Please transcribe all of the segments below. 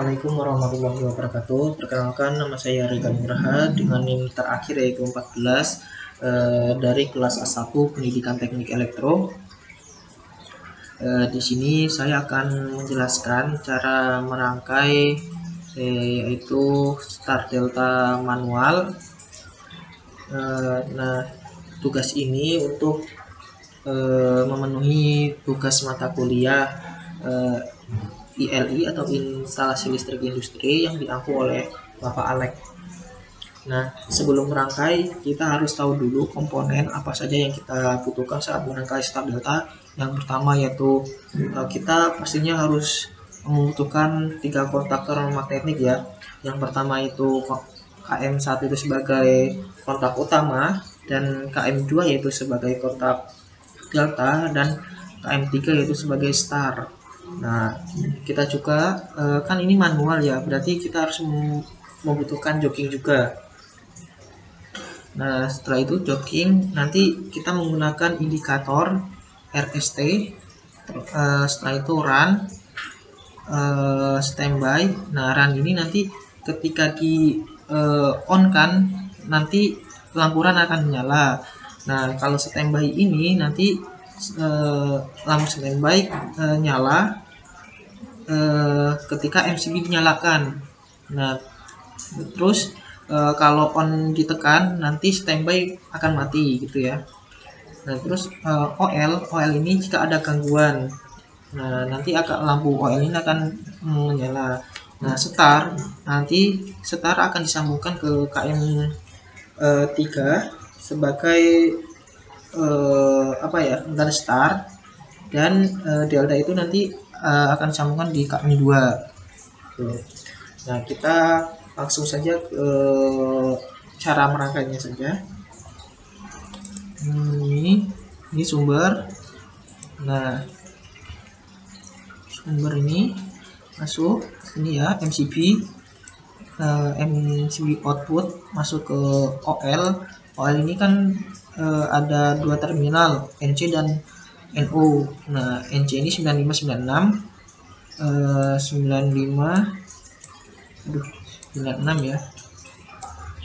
Assalamualaikum warahmatullahi wabarakatuh. Perkenalkan, nama saya Rega Nugraha dengan NIM terakhir yaitu 14 dari kelas A1 Pendidikan Teknik Elektro. Di sini saya akan menjelaskan cara merangkai yaitu start delta manual. Nah, tugas ini untuk memenuhi tugas mata kuliah ILI atau instalasi listrik industri yang diampu oleh Bapak Alek. Nah, sebelum merangkai kita harus tahu dulu komponen apa saja yang kita butuhkan saat merangkai start delta. Yang pertama yaitu kita pastinya harus membutuhkan 3 kontaktor magnetik ya. Yang pertama itu KM1 itu sebagai kontak utama, dan KM2 yaitu sebagai kontak delta, dan KM3 yaitu sebagai star. Nah, kita juga kan ini manual ya, berarti kita harus membutuhkan jogging juga. Nah, setelah itu jogging, nanti kita menggunakan indikator RST, setelah itu run, standby. Nah, run ini nanti ketika di on kan, nanti lampu run akan menyala. Nah, kalau standby ini nanti lampu standby nyala ketika MCB dinyalakan. Nah, terus kalau on ditekan nanti standby akan mati gitu ya. Nah, terus OL ini jika ada gangguan, nah nanti lampu OL ini akan menyala. Nah, nanti start akan disambungkan ke KM3 sebagai dan start, dan delta itu nanti akan disambungkan di KM2. Nah, kita langsung saja ke cara merangkainya saja. Ini sumber. Nah, sumber ini masuk ini ya, MCB output masuk ke OL ini kan ada 2 terminal, NC dan NO. Nah, NC ini 9596 ya,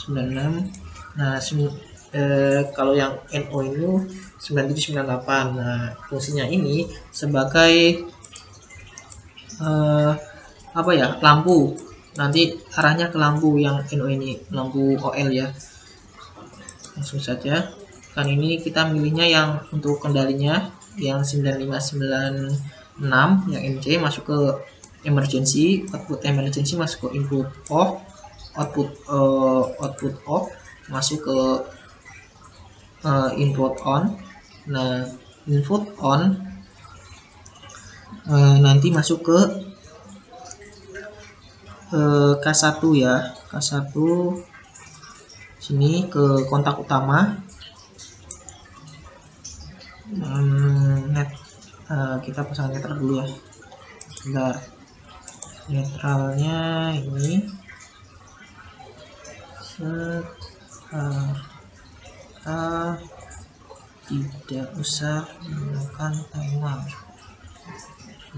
96. Nah, kalau yang NO itu 9798. Nah, fungsinya ini sebagai lampu. Nanti arahnya ke lampu yang NO ini, lampu OL ya. Langsung saja. Kan ini kita milihnya yang untuk kendalinya yang 9596, yang NC masuk ke emergency, output emergency masuk ke input off, output off masuk ke input on. Nah, input on nanti masuk ke K1 ya, K1 sini ke kontak utama. Kita pasang netral dulu ya. Sebentar, netralnya ini tidak usah menggunakan timer.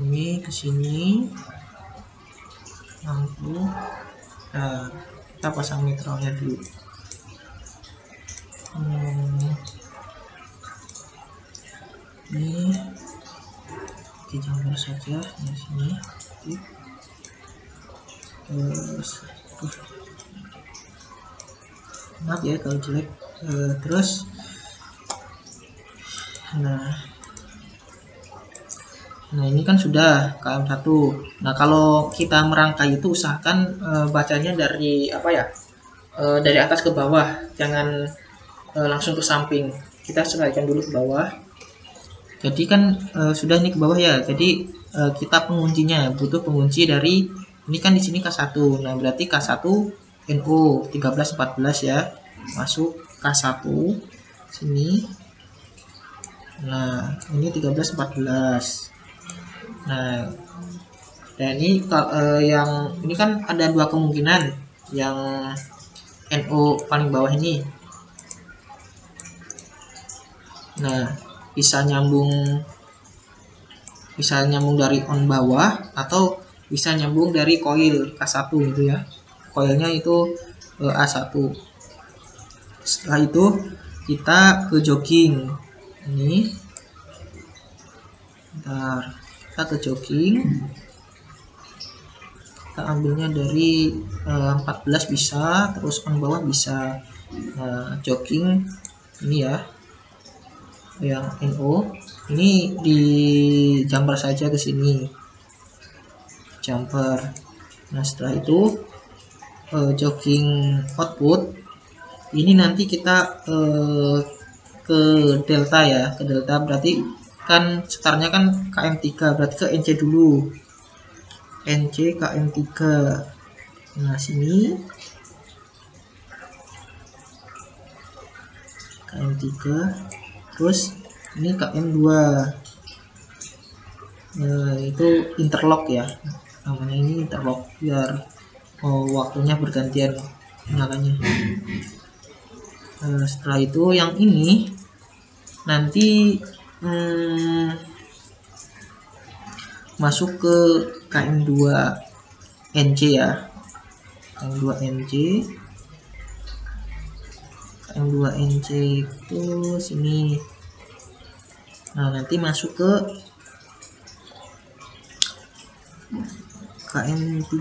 Ini ke sini lampu. Nah, kita pasang netralnya dulu. Ini dijamur saja di sini. Maaf ya kalau jelek. Terus nah ini kan sudah KM1. Nah, kalau kita merangkai itu usahakan bacanya dari dari atas ke bawah, jangan langsung ke samping. Kita selesaikan dulu ke bawah. Jadi kan sudah ini ke bawah ya. Jadi kita penguncinya butuh pengunci dari ini kan di sini K1. Nah, berarti K1 NO 1314 ya. Masuk K1 sini. Nah, ini 1314. Nah, dan ini yang ini kan ada 2 kemungkinan. Yang NO paling bawah ini. Nah, bisa nyambung dari on bawah atau bisa nyambung dari coil K1 gitu ya. Coilnya itu A1. Setelah itu kita ke jogging. Ini bentar, kita ke jogging, kita ambilnya dari 14 bisa, terus on bawah bisa. Jogging ini ya, yang NO ini di jumper saja ke sini, jumper. Nah setelah itu jogging output ini nanti kita ke delta ya, ke delta berarti kan startnya kan KM3, berarti ke NC dulu, NC KM3. Nah sini KM3, terus ini KM2. Itu interlock ya, namanya ini interlock biar waktunya bergantian nyalanya. Setelah itu yang ini nanti masuk ke KM2 NC ya, KM2 NC. KM2 NC itu sini. Nah nanti masuk ke KM3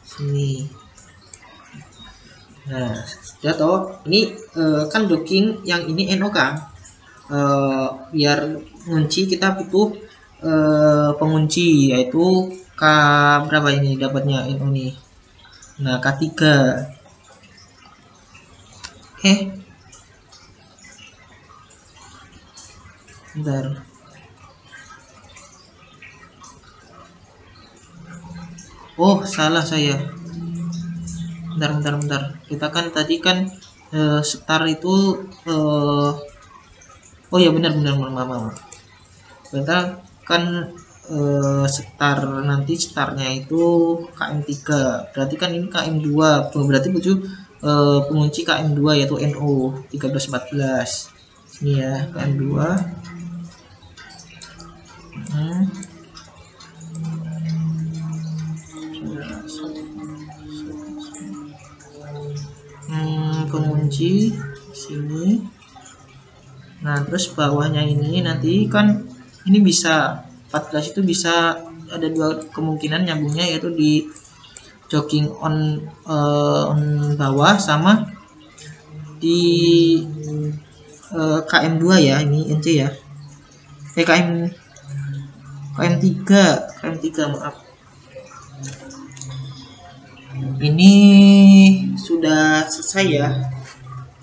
sini. Nah sudah toh, ini kan jogging yang ini NO kan, biar ngunci kita butuh pengunci, yaitu K berapa ini dapatnya NO nih. Nah K3. Bentar, oh salah saya. Bentar. Kita kan tadi kan start itu oh ya benar. Kita kan start, nanti startnya itu KM3, berarti kan ini KM2, berarti butuh pengunci KM2 yaitu NO 1314 ini ya, KM2. Pengunci sini. Nah terus bawahnya ini nanti kan ini bisa 14 itu bisa ada dua kemungkinan nyambungnya, yaitu di jogging on bawah sama di KM2 ya, ini NC ya, KM3 maaf. Ini sudah selesai ya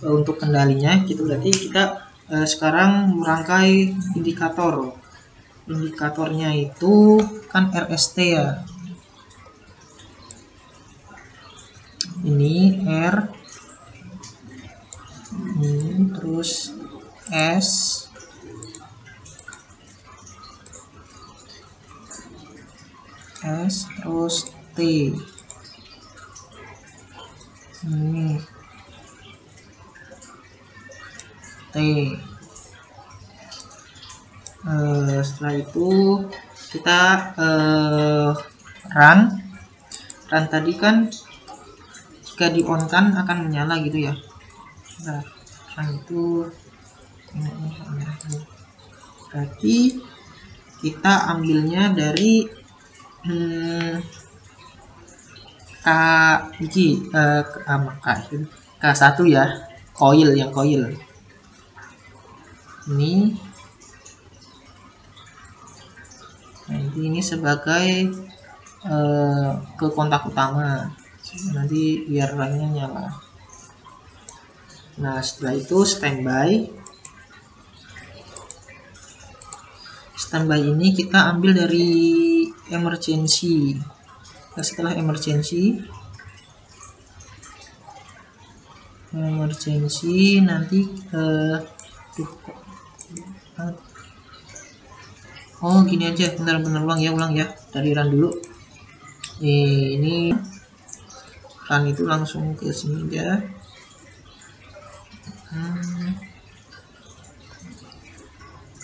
untuk kendalinya gitu. Berarti kita sekarang merangkai indikatornya itu kan RST ya, ini R, ini terus S, terus T. Ini T. Setelah itu kita run tadi kan jika di on kan akan menyala gitu ya. Nah, run itu berarti kita ambilnya dari K1 ya, coil ini. Nanti ini sebagai ke kontak utama, nanti biar lainnya nyala. Nah setelah itu standby ini kita ambil dari emergency. Nah, setelah emergency nanti oh gini aja, bentar ulang ya, dari run dulu. Ini run itu langsung ke sini aja.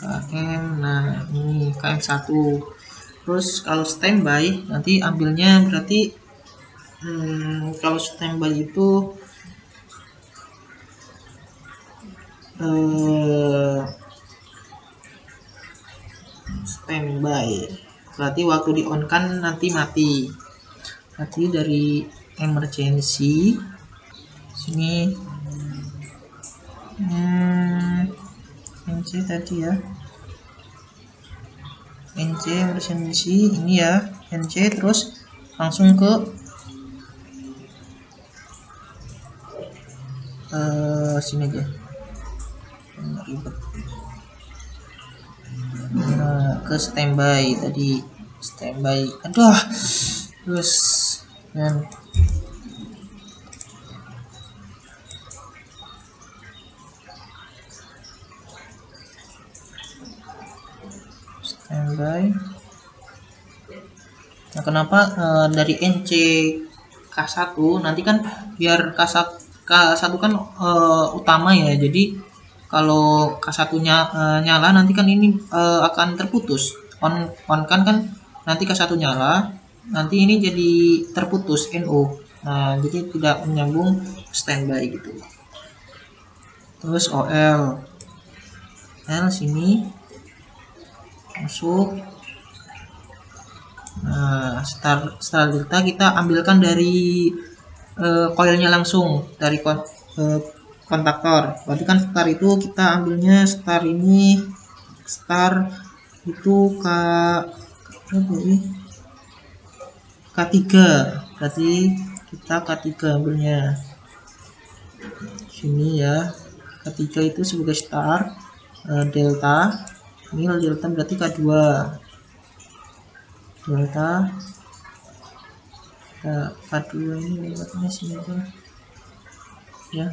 KM. Nah ini KM1. Terus kalau standby nanti ambilnya berarti kalau standby itu standby berarti waktu di on kan nanti mati. Berarti dari emergency sini NC tadi ya, NC emergency ini ya, NC terus langsung ke sini aja, ribet. Nah, ke standby tadi, standby, aduh, terus dan standby. Nah, kenapa dari NC K1 nanti kan biar K1 kan utama ya, jadi kalau K1-nya nyala nanti kan ini akan terputus. On kan nanti K1 nyala, nanti ini jadi terputus NO. Nah, jadi tidak menyambung standby gitu. Terus OL. L sini masuk. Nah, start delta kita ambilkan dari koilnya langsung dari kontaktor. Berarti kan star itu kita ambilnya star ini, star itu K3, berarti kita K3 ambilnya sini ya. K3 itu sebagai star, delta ini delta berarti K2, delta K2 ini lewatnya sini aja ya.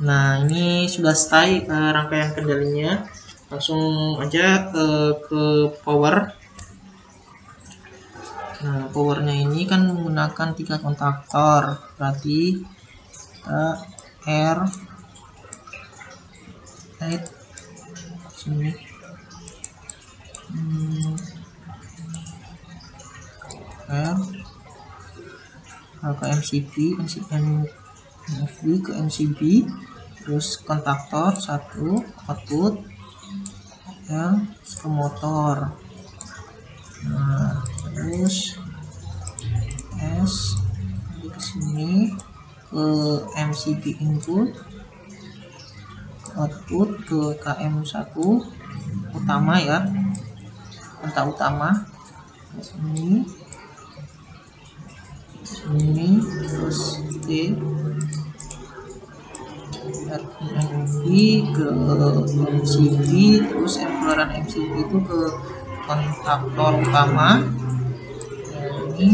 Nah, ini sudah selesai rangkaian kendalinya. Langsung aja ke power. Nah, powernya ini kan menggunakan 3 kontaktor, berarti R sini ke MCB ke MCB, terus kontaktor 1 output yang ke motor. Nah, terus S ke sini ke MCB input, output ke KM1 utama ya, kontak utama sini terus T RMB ke MCB, terus keluaran MCB itu ke kontaktor utama. Ini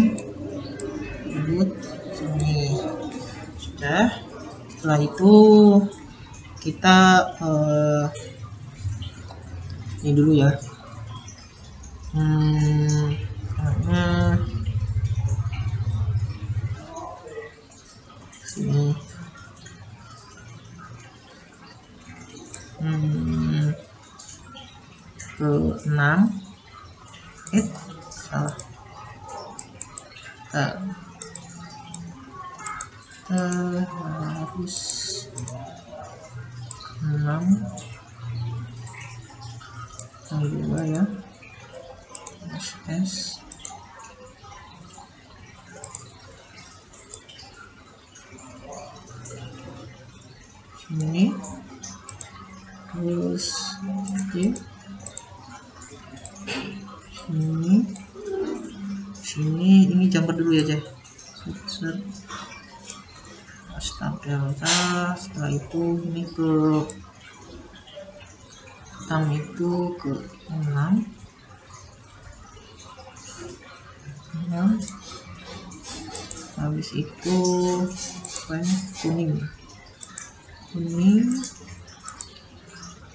input sini sudah. Setelah itu kita ini dulu ya, karena sini ke 6 salah harus 6 yang 2 ya, SS sini, terus sini ini jumper dulu ya Jay. Start delta, setelah itu ini ke hitam itu ke 6 habis itu kuning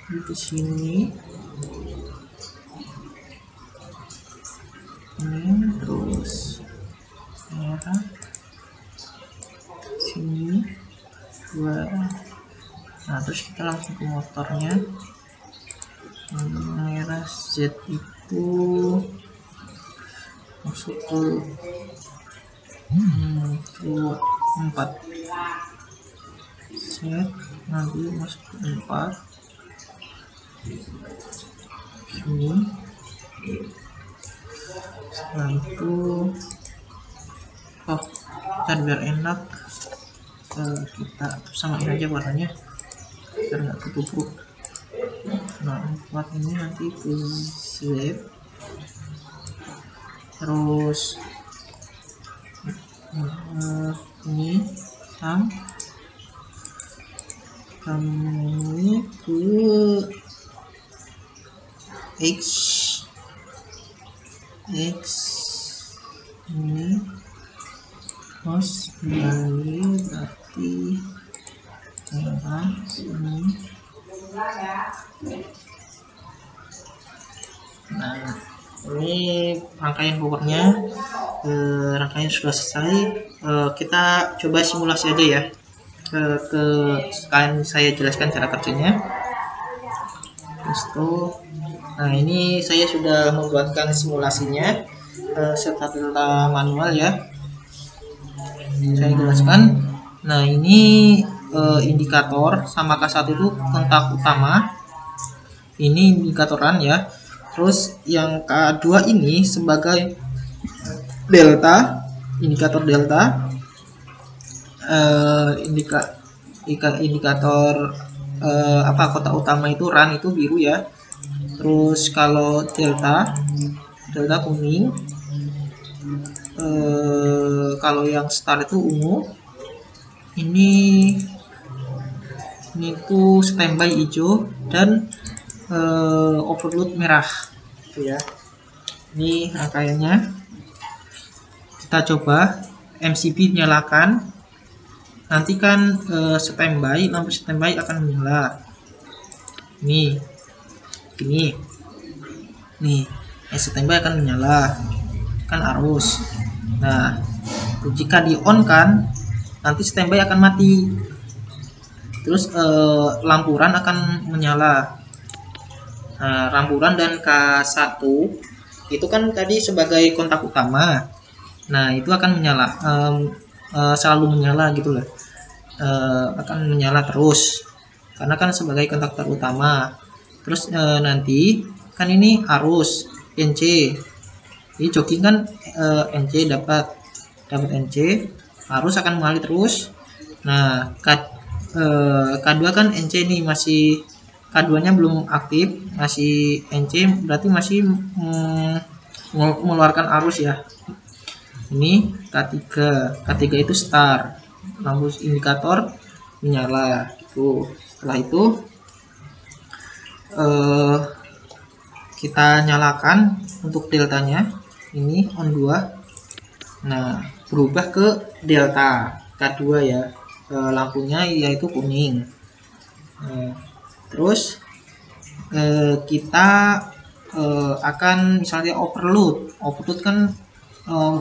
ke sini terus merah sini 2 Nah, terus kita langsung ke motornya. Merah Z itu masuk ke 4 Z, nanti masuk ke 4 sini. Setelah itu dan biar enak kita samain aja warnanya biar nggak ketubruk. Nah, 4 ini nanti ke Z, terus ini kami ke X ini terus kembali berarti merah sini. Nah, ini rangkaian powernya, rangkaian sudah selesai. Kita coba simulasi aja ya. Sekarang saya jelaskan cara kerjanya. Nah, ini saya sudah membuatkan simulasinya serta manual ya. Saya jelaskan. Nah, ini indikator sama K1 itu kontak utama. Ini indikatoran ya. Terus yang K2 ini sebagai delta, indikator delta. Indikator kotak utama itu run itu biru ya. Terus kalau delta kuning. Kalau yang start itu ungu. Ini tuh standby hijau dan overload merah gitu ya. Ini rangkaiannya. Kita coba MCB nyalakan. Nanti kan lampu standby akan menyala. Nih, standby akan menyala, kan arus. Nah, jika di on kan, nanti standby akan mati. Terus lampu run akan menyala. Nah, lampu run dan K1 itu kan tadi sebagai kontak utama. Nah, itu akan menyala, selalu menyala gitu lah. Akan menyala terus karena kan sebagai kontaktor utama. Terus nanti kan ini arus NC, ini jogging kan NC dapat NC, arus akan mengalir terus. Nah, K2 kan NC ini masih, K2 nya belum aktif, masih NC, berarti masih mengeluarkan arus ya. Ini K3 itu start, lampu indikator menyala gitu. Setelah itu kita nyalakan untuk deltanya, ini on 2. Nah, berubah ke delta K2 ya, lampunya yaitu kuning. Terus kita akan misalnya overload kan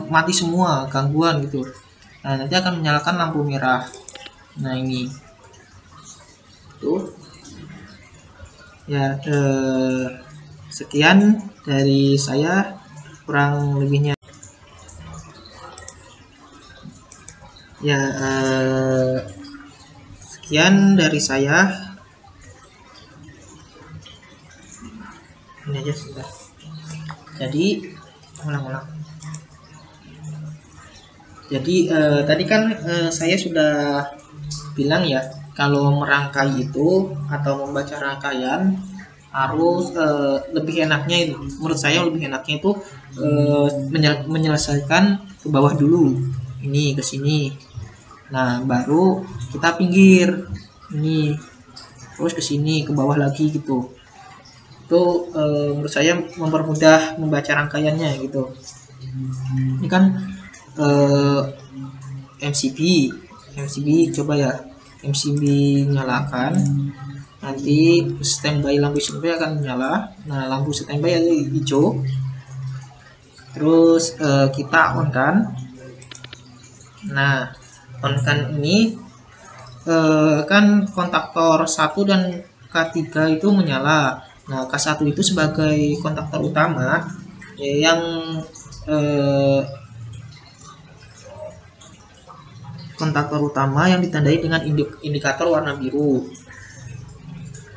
mati semua, gangguan gitu. Nah, nanti akan menyalakan lampu merah. Nah, ini tuh ya. Sekian dari saya, kurang lebihnya ya. Sekian dari saya. Ini aja sudah. Jadi ulang-ulang. Jadi tadi kan saya sudah bilang ya, kalau merangkai itu atau membaca rangkaian harus lebih enaknya itu, menurut saya lebih enaknya itu menyelesaikan ke bawah dulu, ini ke sini. Nah, baru kita pinggir ini, terus ke sini, ke bawah lagi gitu. Itu menurut saya mempermudah membaca rangkaiannya gitu. Ini kan MCB coba ya, MCB nyalakan, nanti standby, lampu standby akan menyala. Nah, lampu standby ada hijau, terus kita on kan. Nah, on kan ini kan kontaktor 1 dan K3 itu menyala. Nah, K1 itu sebagai kontaktor utama yang kontaktor utama yang ditandai dengan indikator warna biru.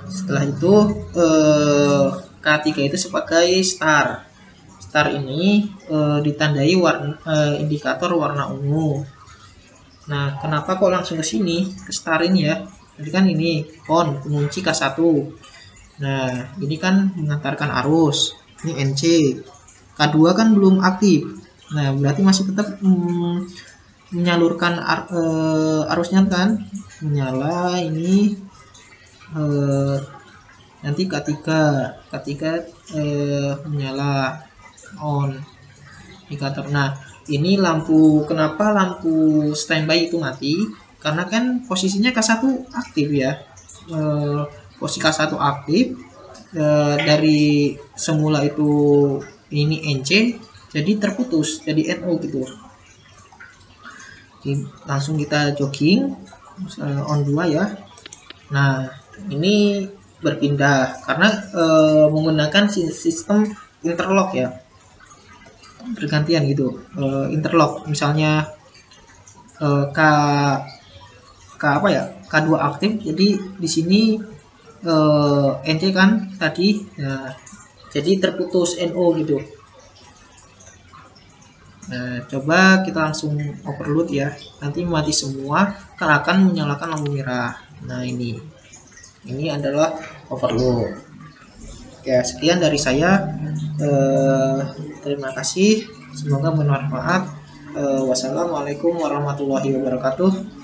Setelah itu K3 itu sebagai star. Star ini ditandai indikator warna ungu. Nah, kenapa kok langsung ke sini, ke star ini ya? Jadi kan ini on, pengunci K1. Nah, ini kan mengantarkan arus. Ini NC. K2 kan belum aktif. Nah, berarti masih tetap menyalurkan arusnya kan. Menyala ini nanti K3 menyala on indikator. Nah, ini lampu, kenapa lampu standby itu mati? Karena kan posisinya K1 aktif ya. Posisi K1 aktif, dari semula itu ini NC jadi terputus, jadi NO gitu. Jadi, langsung kita jogging on 2 ya. Nah, ini berpindah karena menggunakan sistem interlock ya, bergantian gitu. Interlock misalnya K2 aktif, jadi di sini NC kan tadi, nah, jadi terputus NO gitu. Nah, coba kita langsung overload ya, nanti mati semua kan akan menyalakan lampu merah. Nah, ini adalah overload ya. Sekian dari saya, terima kasih, semoga bermanfaat. Wassalamualaikum warahmatullahi wabarakatuh.